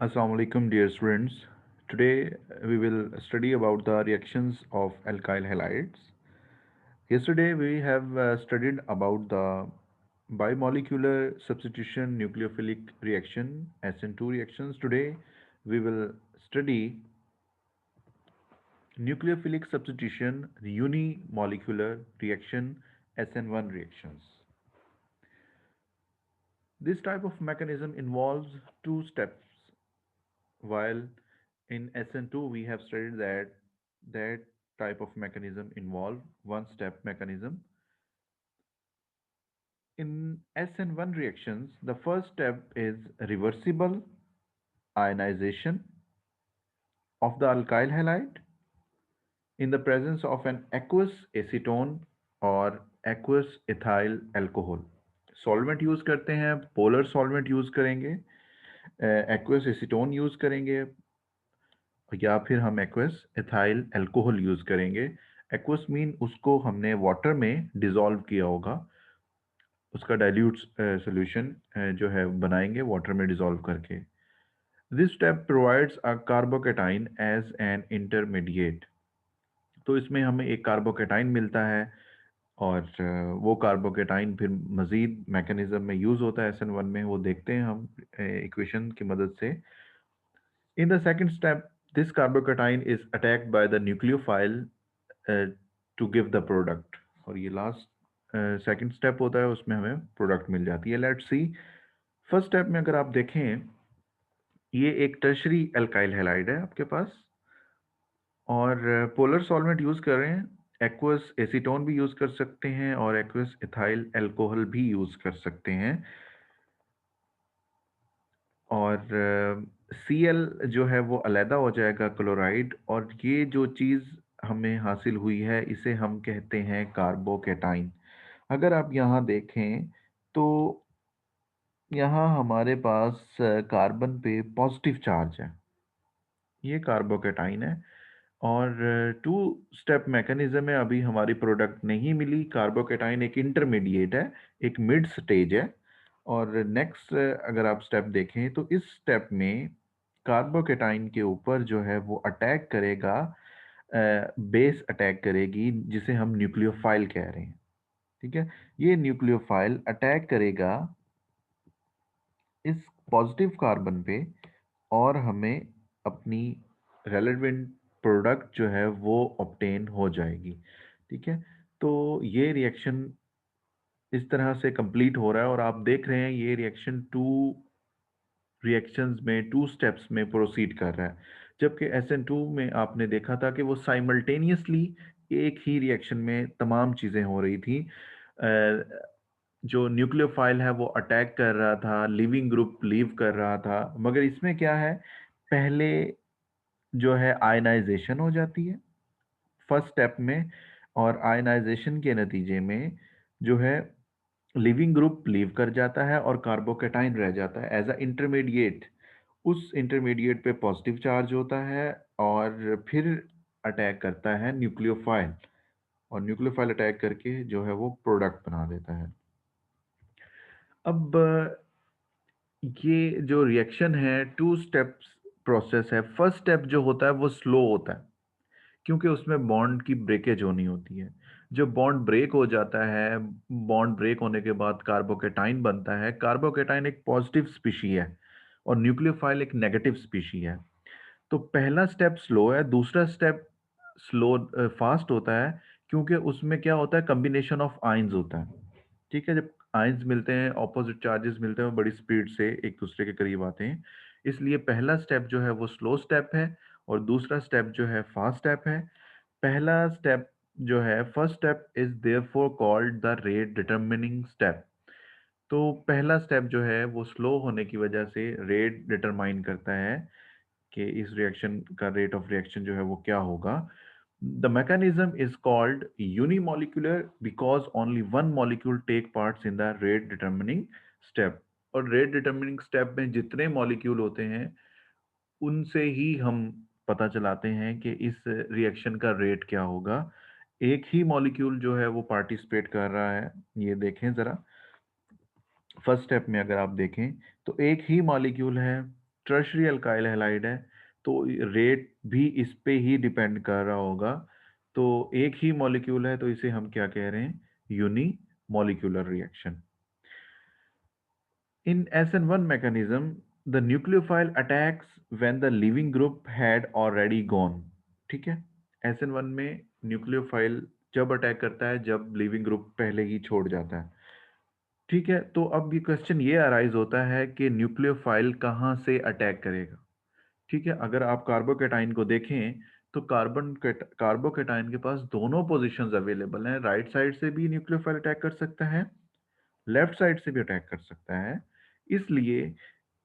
Assalamu alaikum, dear students. Today we will study about the reactions of alkyl halides. Yesterday we have studied about the bimolecular substitution nucleophilic reaction SN2 reactions. Today we will study nucleophilic substitution unimolecular reaction SN1 reactions. This type of mechanism involves two steps, while in SN2 we have studied that type of mechanism involve one step mechanism. In SN1 reactions, the first step is reversible ionization of the alkyl halide in the presence of an aqueous acetone और aqueous ethyl alcohol. Solvent use करते हैं, polar solvent use करेंगे, aqueous acetone use करेंगे, या फिर हम aqueous ethyl alcohol use करेंगे। Aqueous mean उसको हमने वाटर में डिसॉल्व किया होगा, उसका डाइल्यूट सॉल्यूशन जो है बनाएंगे वाटर में डिसॉल्व करके। This step provides a carbocation as an intermediate. तो इसमें हमें एक कार्बोकेटाइन मिलता है और वो कार्बोकेटाइन फिर मजीद मैकेनिज्म में यूज होता है SN1 में, वो देखते हैं हम इक्वेशन की मदद से। In the second step, this carbocation is attacked by the nucleophile uh, to give the product. और ये लास्ट सेकंड स्टेप होता है, उसमें हमें प्रोडक्ट मिल जाती है। लेट्स सी, फर्स्ट स्टेप में अगर आप देखें, ये एक टर्शरी एल्काइल हैलाइड है आपके पास और पोलर सॉल्वेंट यूज कर रहे हैं। एक्वस एसीटोन भी यूज कर सकते हैं और एक्वस इथाइल अल्कोहल भी यूज कर सकते हैं। और Cl जो है वो अलहदा हो जाएगा क्लोराइड, और ये जो चीज़ हमें हासिल हुई है इसे हम कहते हैं कार्बोकेटाइन। अगर आप यहाँ देखें तो यहाँ हमारे पास कार्बन पे पॉजिटिव चार्ज है, ये कार्बोकेटाइन है। और टू स्टेप मैकेनिज्म में अभी हमारी प्रोडक्ट नहीं मिली। कार्बोकेटाइन एक इंटरमीडिएट है, एक मिड स्टेज है। और नेक्स्ट अगर आप स्टेप देखें तो इस स्टेप में कार्बोकेटाइन के ऊपर जो है वो अटैक करेगा, बेस अटैक करेगी, जिसे हम न्यूक्लियोफाइल कह रहे हैं। ठीक है, ये न्यूक्लियोफाइल अटैक करेगा इस पॉजिटिव कार्बन पे और हमें अपनी रेलेवेंट प्रोडक्ट जो है वो ऑब्टेन हो जाएगी। ठीक है, तो ये रिएक्शन इस तरह से कंप्लीट हो रहा है और आप देख रहे हैं ये रिएक्शन टू रिएक्शंस में टू स्टेप्स में प्रोसीड कर रहा है। जबकि SN2 में आपने देखा था कि वो साइमल्टेनियसली एक ही रिएक्शन में तमाम चीज़ें हो रही थी। जो न्यूक्लियोफाइल है वो अटैक कर रहा था, लिविंग ग्रुप लीव कर रहा था। मगर इसमें क्या है, पहले जो है आयनाइजेशन हो जाती है फर्स्ट स्टेप में, और आयनाइजेशन के नतीजे में जो है लिविंग ग्रुप लीव कर जाता है और कार्बोकेटाइन रह जाता है एज अ इंटरमीडिएट। उस इंटरमीडिएट पे पॉजिटिव चार्ज होता है और फिर अटैक करता है न्यूक्लियोफाइल, और न्यूक्लियोफाइल अटैक करके जो है वो प्रोडक्ट बना देता है। अब ये जो रिएक्शन है टू स्टेप्स प्रोसेस है। फर्स्ट स्टेप जो होता है वो स्लो होता है क्योंकि उसमें बॉन्ड की ब्रेकेज होनी होती है। जब बॉन्ड ब्रेक हो जाता है, बॉन्ड ब्रेक होने के बाद कार्बोकेटाइन बनता है। कार्बोकेटाइन एक पॉजिटिव स्पीशी है और न्यूक्लियोफाइल एक नेगेटिव स्पीशी है। तो पहला स्टेप स्लो है, दूसरा स्टेप स्लो फास्ट होता है क्योंकि उसमें क्या होता है, कम्बिनेशन ऑफ आयंस होता है। ठीक है, जब आयंस मिलते हैं, ऑपोजिट चार्जेस मिलते हैं, वो बड़ी स्पीड से एक दूसरे के करीब आते हैं। इसलिए पहला स्टेप जो है वो स्लो स्टेप है और दूसरा स्टेप जो है फास्ट स्टेप है। पहला स्टेप जो है first step is therefore called the rate determining step. तो पहला स्टेप जो है वो स्लो होने की वजह से रेट डिटरमाइन करता है कि इस रिएक्शन का रेट ऑफ रिएक्शन जो है वो क्या होगा। The mechanism is called unimolecular because only one molecule take parts in the rate determining step. और रेट डिटरमिनिंग स्टेप में जितने मॉलिक्यूल होते हैं उनसे ही हम पता चलाते हैं कि इस रिएक्शन का रेट क्या होगा। एक ही मॉलिक्यूल जो है वो पार्टिसिपेट कर रहा है, ये देखें ज़रा। फर्स्ट स्टेप में अगर आप देखें तो एक ही मॉलिक्यूल है, टर्शरी अल्काइल हैलाइड है, तो रेट भी इस पे ही डिपेंड कर रहा होगा। तो एक ही मॉलिक्यूल है, तो इसे हम क्या कह रहे हैं? Unimolecular reaction. In SN1 mechanism, the nucleophile attacks when the leaving group had already gone. ठीक है, SN1 में न्यूक्लियोफाइल जब अटैक करता है जब लिविंग ग्रुप पहले ही छोड़ जाता है। ठीक है, तो अब ये क्वेश्चन ये अराइज होता है कि न्यूक्लियोफाइल कहाँ से अटैक करेगा। ठीक है, अगर आप कार्बोकेटाइन को देखें तो कार्बोकेटाइन के पास दोनों पोजीशंस अवेलेबल हैं। राइट साइड से भी न्यूक्लियोफाइल अटैक कर सकता है, लेफ्ट साइड से भी अटैक कर सकता है। इसलिए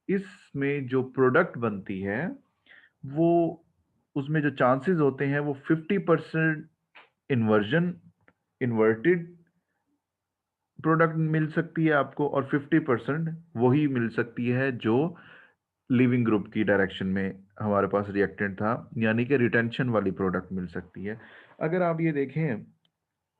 इसमें जो प्रोडक्ट बनती है वो, उसमें जो चांसेस होते हैं वो 50% इन्वर्जन, इन्वर्टेड प्रोडक्ट मिल सकती है आपको, और 50% वही मिल सकती है जो लिविंग ग्रुप की डायरेक्शन में हमारे पास रिएक्टेंट था, यानी कि रिटेंशन वाली प्रोडक्ट मिल सकती है। अगर आप ये देखें,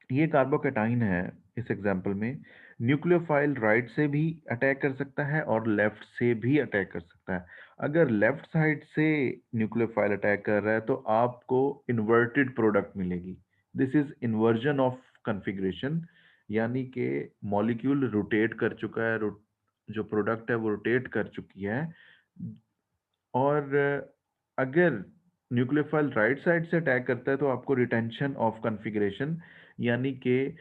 ये कार्बोकेटाइन है इस एग्जांपल में, न्यूक्लियोफाइल राइट से भी अटैक कर सकता है और लेफ्ट से भी अटैक कर सकता है। अगर लेफ्ट साइड से न्यूक्लियोफाइल अटैक कर रहा है तो आपको इन्वर्टेड प्रोडक्ट मिलेगी। This is inversion of configuration, यानी कि मॉलिक्यूल रोटेट कर चुका है, जो प्रोडक्ट है वो रोटेट कर चुकी है। और अगर न्यूक्लियोफाइल राइट साइड से अटैक करता है तो आपको रिटेंशन ऑफ कॉन्फ़िगरेशन, यानी कि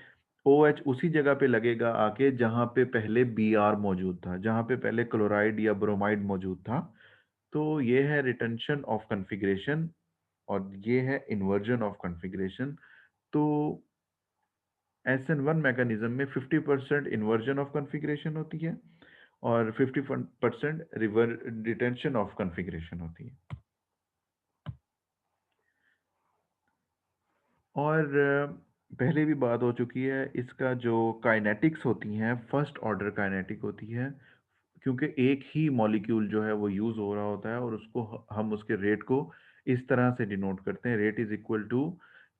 OH उसी जगह पे लगेगा आके जहां पे पहले Br मौजूद था, जहां पे पहले क्लोराइड या ब्रोमाइड मौजूद था। तो ये है रिटेंशन ऑफ कॉन्फ़िगरेशन और ये है इन्वर्जन ऑफ कॉन्फ़िगरेशन। तो SN1 मैकेनिज्म में 50% इन्वर्जन ऑफ कॉन्फ़िगरेशन होती है और 50% रिटेंशन ऑफ कॉन्फ़िगरेशन होती है। और पहले भी बात हो चुकी है, इसका जो काइनेटिक्स होती हैं फर्स्ट ऑर्डर काइनेटिक होती है, क्योंकि एक ही मॉलिक्यूल जो है वो यूज़ हो रहा होता है और उसको हम उसके रेट को इस तरह से डिनोट करते हैं, रेट इज इक्वल टू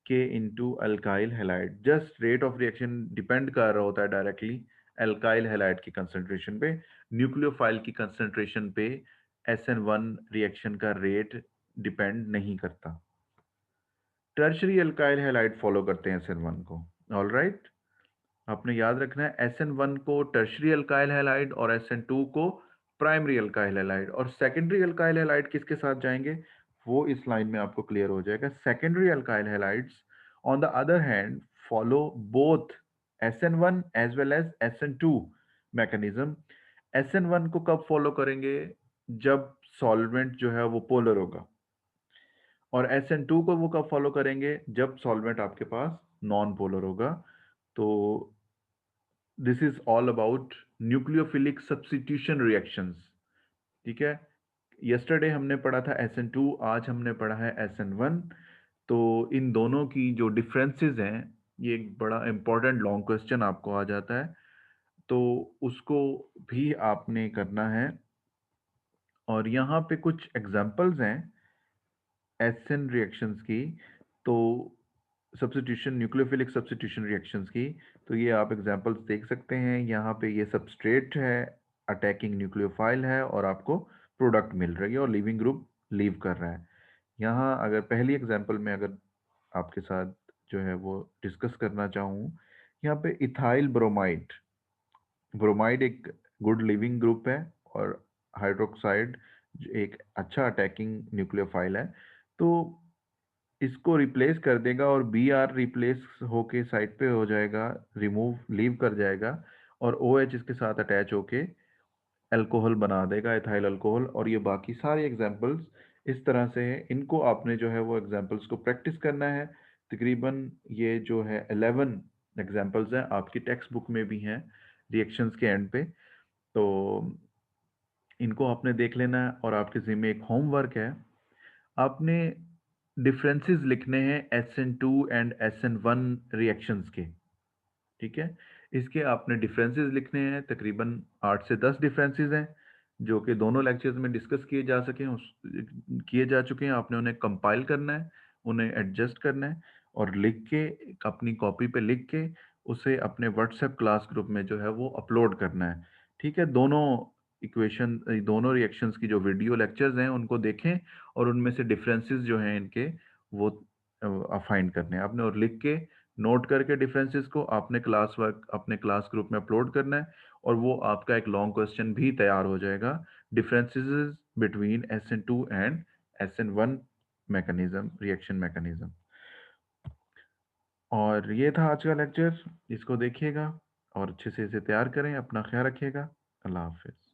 के into alkyl halide. Just rate of reaction depend कर रहा होता है डायरेक्टली अल्काइल हैलाइड की कंसंट्रेशन पे, न्यूक्लियोफाइल की कंसंट्रेशन पे SN1 रिएक्शन का रेट डिपेंड नहीं करता। टर्शरी अल्काइल हैलाइड फॉलो करते हैं SN1 को। ऑल राइट, आपने याद रखना है SN1 को टर्शरी अल्काइल हैलाइड और SN2 को प्राइमरी अल्काइल हैलाइड, और सेकेंडरी अल्काइल हैलाइड किसके साथ जाएंगे वो इस लाइन में आपको क्लियर हो जाएगा। Secondary alkyl halides on the other hand follow both SN1 as well as SN2 mechanism. SN1 को कब फॉलो करेंगे? जब सॉल्वेंट जो है वो पोलर होगा, और SN2 को वो कब फॉलो करेंगे? जब सॉल्वेंट आपके पास नॉन पोलर होगा। तो this is all about nucleophilic substitution reactions. ठीक है, यस्टरडे हमने पढ़ा था SN2, आज हमने पढ़ा है SN1। तो इन दोनों की जो डिफरेंसेस हैं, ये एक बड़ा इंपॉर्टेंट लॉन्ग क्वेश्चन आपको आ जाता है, तो उसको भी आपने करना है। और यहाँ पे कुछ एग्जांपल्स हैं एसएन रिएक्शंस की, तो सब्स्टिट्यूशन, न्यूक्लियोफिलिक सब्स्टिट्यूशन रिएक्शंस की। तो ये आप एग्जांपल्स देख सकते हैं, यहाँ पे ये सबस्ट्रेट है, अटैकिंग न्यूक्लियोफाइल है और आपको प्रोडक्ट मिल रही है और लिविंग ग्रुप लीव कर रहा है। यहाँ अगर पहली एग्जांपल में अगर आपके साथ जो है वो डिस्कस करना चाहूँ, यहाँ पे इथाइल ब्रोमाइड, ब्रोमाइड एक गुड लिविंग ग्रुप है और हाइड्रोक्साइड एक अच्छा अटैकिंग न्यूक्लियोफाइल है। तो इसको रिप्लेस कर देगा और Br रिप्लेस होके साइड पे हो जाएगा, रिमूव लीव कर जाएगा, और OH इसके साथ अटैच होके अल्कोहल बना देगा, इथाइल अल्कोहल। और ये बाकी सारे एग्जांपल्स इस तरह से हैं, इनको आपने जो है वो एग्जांपल्स को प्रैक्टिस करना है। तकरीबन ये जो है 11 एग्जांपल्स हैं, आपकी टेक्स्ट बुक में भी हैं रिएक्शंस के एंड पे। तो इनको आपने देख लेना है और आपके ज़िम्मे एक होमवर्क है, आपने डिफरेंसेस लिखने हैं SN2 एंड SN1 रिएक्शंस के। ठीक है, इसके आपने डिफरेंसेस लिखने हैं, तकरीबन 8 से 10 डिफरेंसेस हैं जो कि दोनों लेक्चर्स में डिस्कस किए जा सके, उस किए जा चुके हैं। आपने उन्हें कंपाइल करना है, उन्हें एडजस्ट करना है और लिख के अपनी कॉपी पे लिख के उसे अपने व्हाट्सएप क्लास ग्रुप में जो है वो अपलोड करना है। ठीक है, दोनों इक्वेशन दोनों रिएक्शंस की जो वीडियो लेक्चर्स हैं उनको देखें और उनमें से डिफरेंसेस जो हैं इनके वो फाइंड करने हैं आपने, और लिख के नोट करके डिफरेंसेस को आपने क्लास वर्क अपने क्लास ग्रुप में अपलोड करना है, और वो आपका एक लॉन्ग क्वेश्चन भी तैयार हो जाएगा, differences between SN2 and SN1 mechanism, reaction mechanism. और ये था आज का लेक्चर, इसको देखिएगा और अच्छे से इसे तैयार करें। अपना ख्याल रखिएगा। अल्लाह हाफिज़।